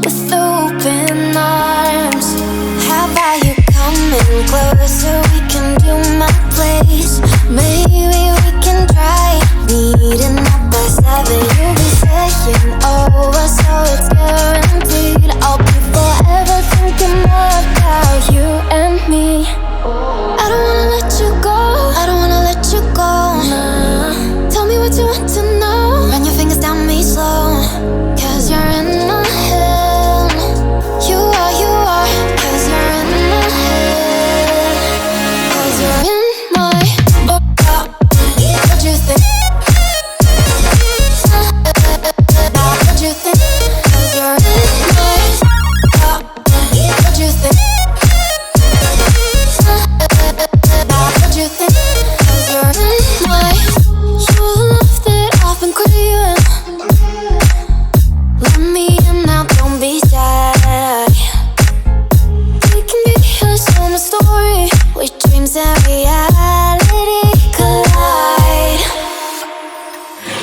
with open arms. How about you coming closer? We can do my place. Maybe we can try meeting up by 7. You'll be saying over, so it's guaranteed. I'll be forever thinking more about you and me. I don't wanna let you go, I don't wanna let you go. Tell me what you want to know. Run your fingers down me slow, cause you're in my head. You are, cause you're in my head. Cause you're in my what you think? What you think? Cause you're in my what you think? What you think? Cause you're in my your love that I've been craving. Let me in now, don't be shy. We can be a summer story where dreams and reality collide.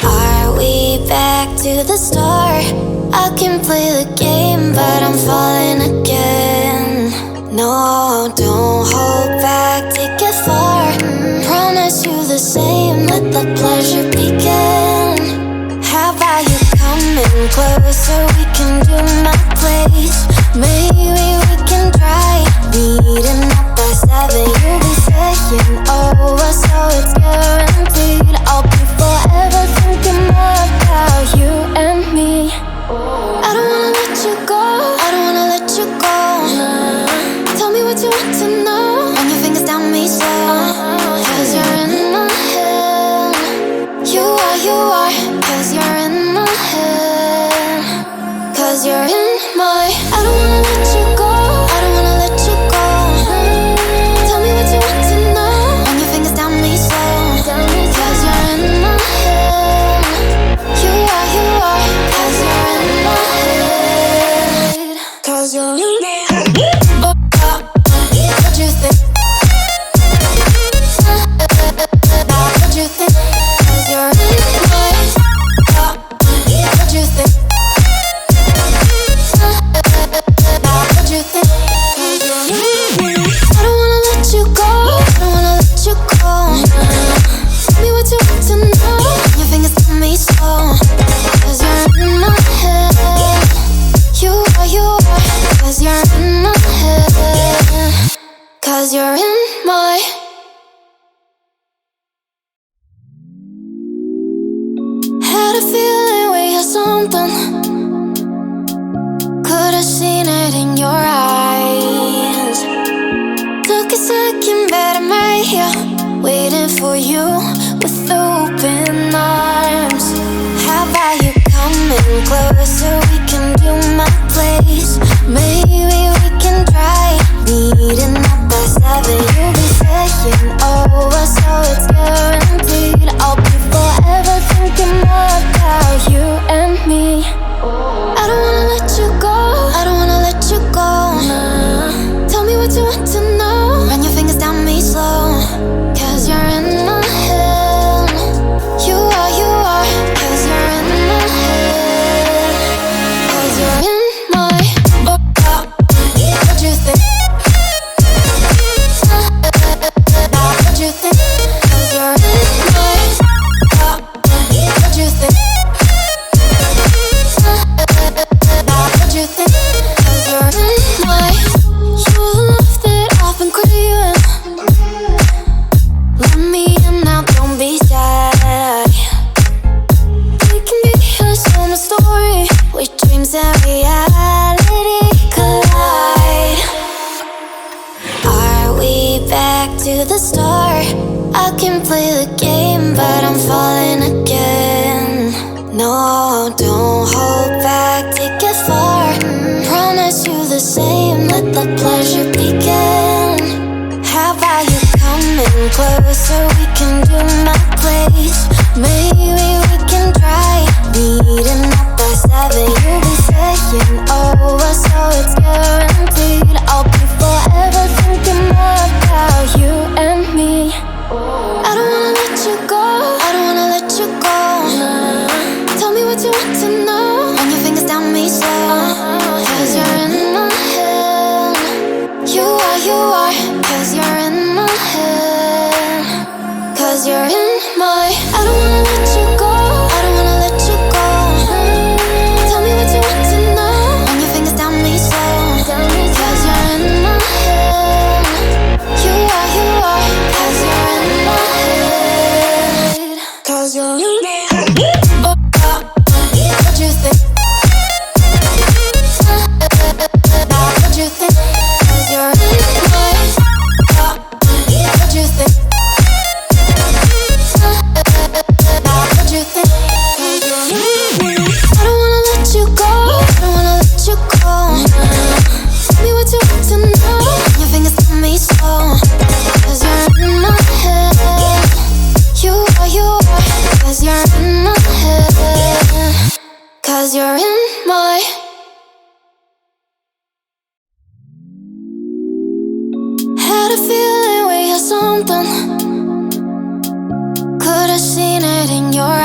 Are we back to the start? I can play the game, but I'm falling again. No, don't hold back, take it far. Promise you the same, let the pleasure begin. How about you coming closer? We can do my place. Maybe we can try meeting up by 7. You'll be saying over, so it's guaranteed. I'll be forever thinking more about you and me. I don't wanna let you go, I don't wanna let you go. Tell me what you want to know. Run your fingers down me slow, cause you're in my head. You are, cause you're in my head. Cause you're in my I don't wanna let you go, I don't wanna let you go. Tell me what you want to know. Run your fingers down me slow, cause you're in my head. You are, cause you're in my head. Cause you're in my head. What you think? What you think? Cause you're in my what you think? What you think? I don't wanna let you go, I don't wanna let you go. Tell me what you want to know. Your fingers tell me so, cause you're in my head. You are, cause you're in my head. Cause you're in my had a feeling we had something. Could've seen it in your eyes. Took a second, but I'm right here, waiting for you with open arms. How about you coming closer? We can do my place. Maybe we can try meeting up by 7. You'll be saying over, so it's guaranteed. I'll be forever thinking more about you and me. I don't wanna let you go, I don't wanna let you go. Tell me what you want to know. Run your fingers down me slow, cause you're in my head. You are, cause you're in my head. Cause you're in my what you think? What you think? Cause you're in my what you think? What you think? Cause you're in my your love that I've been craving. Let me in now, don't be shy. We can be a summer story where dreams and reality collide. Are we back to the start? I can play the game, but I'm falling again. No, don't hold back, take it far. Promise you the same, let the pleasure begin. How about you coming closer? We can do my place. Maybe we can try meeting up by 7. You'll be saying over, so it's guaranteed. I'll be forever thinking more about you and me. I don't wanna let you go, I don't wanna let you go. Tell me what you want to know. Run your fingers down me slow, 'cause you're in my. Had a feeling we had something. Could've seen it in your